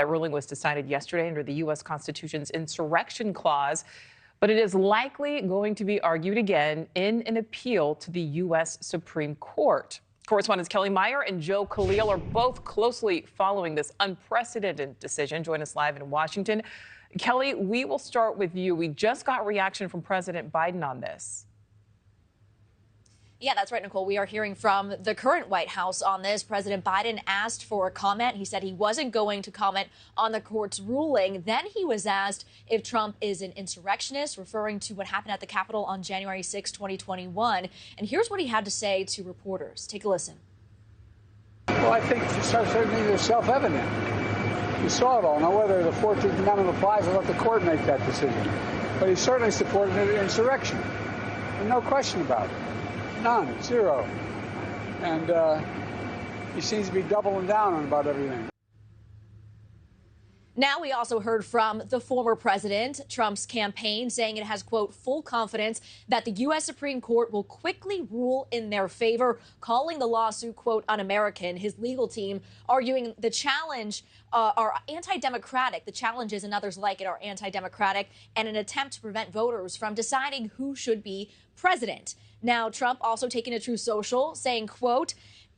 That ruling was decided yesterday under the U.S. Constitution's Insurrection Clause, but it is likely going to be argued again in an appeal to the U.S. Supreme Court. Correspondents Kellie, Meyer and Khalil are both closely following this unprecedented decision. Join us live in Washington. Kellie, we will start with you. We just got reaction from President Biden on this. Yeah, that's right, Nichole. We are hearing from the current White House on this. President Biden asked for a comment. He said he wasn't going to comment on the court's ruling. Then he was asked if Trump is an insurrectionist, referring to what happened at the Capitol on January 6, 2021. And here's what he had to say to reporters. Take a listen. Well, I think certainly it's self-evident. You saw it all. Now, whether the 14th Amendment applies, I'll let the court make that decision. But he certainly supported an insurrection. And no question about it. None, zero. And he seems to be doubling down on about everything. Now we also heard from the former president, Trump's campaign, saying it has, quote, full confidence that the U.S. Supreme Court will quickly rule in their favor, calling the lawsuit, quote, un-American. His legal team arguing the challenge are anti-democratic. The challenges and others like it are anti-democratic and an attempt to prevent voters from deciding who should be president. Now, Trump also taking to Truth Social, saying, quote,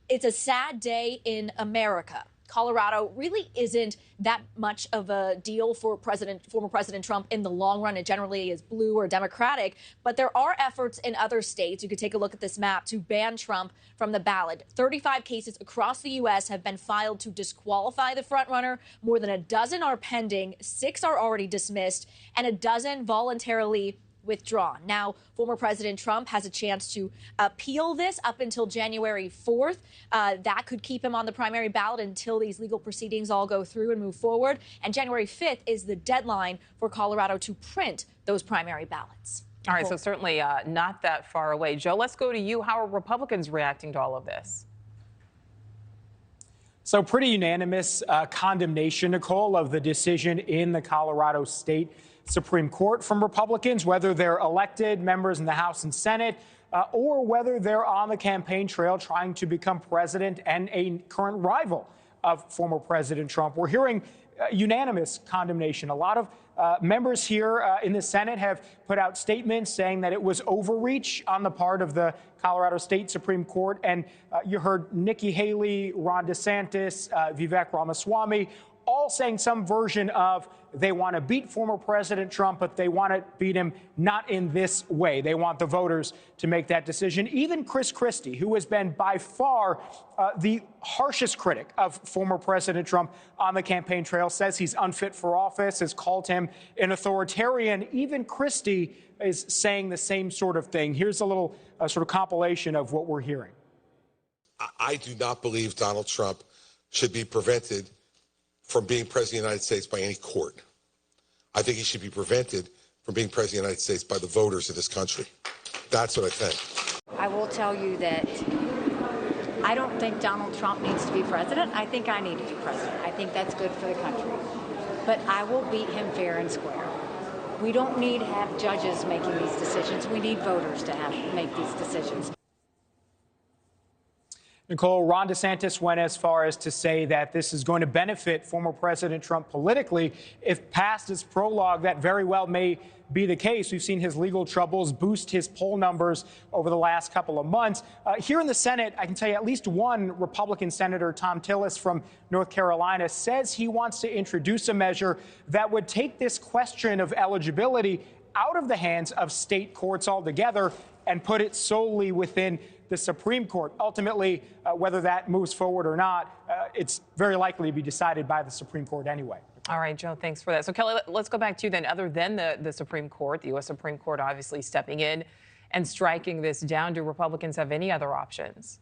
it's a sad day in America. Colorado really isn't that much of a deal for former President Trump in the long run. It generally is blue or Democratic. But there are efforts in other states, you could take a look at this map, to ban Trump from the ballot. 35 cases across the U.S. have been filed to disqualify the frontrunner. More than a dozen are pending. 6 are already dismissed, and a dozen voluntarily withdrawn. Now, former President Trump has a chance to appeal this up until January 4th. That could keep him on the primary ballot until these legal proceedings all go through and move forward. And January 5th is the deadline for Colorado to print those primary ballots. All right, so certainly not that far away. Joe, let's go to you. How are Republicans reacting to all of this? So pretty unanimous condemnation, Nichole, of the decision in the Colorado State Supreme Court from Republicans, whether they're elected members in the House and Senate or whether they're on the campaign trail trying to become president and a current rival of former President Trump. We're hearing unanimous condemnation. A lot of members here in the Senate have put out statements saying that it was overreach on the part of the Colorado State Supreme Court. And you heard Nikki Haley, Ron DeSantis, Vivek Ramaswamy, all saying some version of they want to beat former President Trump, but they want to beat him not in this way. They want the voters to make that decision. Even Chris Christie, who has been by far the harshest critic of former President Trump on the campaign trail, says he's unfit for office, has called him an authoritarian. Even Christie is saying the same sort of thing. Here's a little sort of compilation of what we're hearing. I do not believe Donald Trump should be prevented from being president of the United States by any court. I think he should be prevented from being president of the United States by the voters of this country. That's what I think. I will tell you that I don't think Donald Trump needs to be president. I think I need to be president. I think that's good for the country. But I will beat him fair and square. We don't need to have judges making these decisions. We need voters to make these decisions. Nichole, Ron DeSantis went as far as to say that this is going to benefit former President Trump politically. If passed as prologue, that very well may be the case. We've seen his legal troubles boost his poll numbers over the last couple of months. Here in the Senate, I can tell you at least one Republican Senator, Thom Tillis from North Carolina, says he wants to introduce a measure that would take this question of eligibility out of the hands of state courts altogether and put it solely within the Supreme Court. Ultimately, whether that moves forward or not, it's very likely to be decided by the Supreme Court anyway. All right, Joe, thanks for that. So, Kellie, let's go back to you then. Other than the Supreme Court, the U.S. Supreme Court obviously stepping in and striking this down, do Republicans have any other options?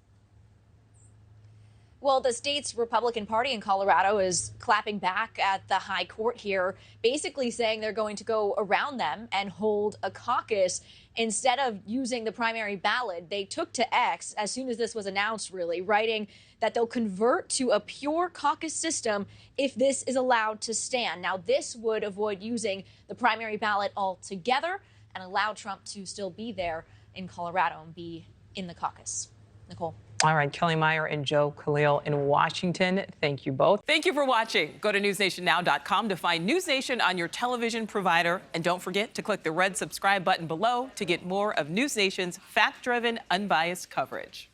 Well, the state's Republican Party in Colorado is clapping back at the high court here, basically saying they're going to go around them and hold a caucus instead of using the primary ballot. They took to X as soon as this was announced, really, writing that they'll convert to a pure caucus system if this is allowed to stand. Now, this would avoid using the primary ballot altogether and allow Trump to still be there in Colorado and be in the caucus. Nichole. All right, Kellie Meyer and Khalil in Washington. Thank you both. Thank you for watching. Go to newsnationnow.com to find News Nation on your television provider. And don't forget to click the red subscribe button below to get more of News Nation's fact-driven, unbiased coverage.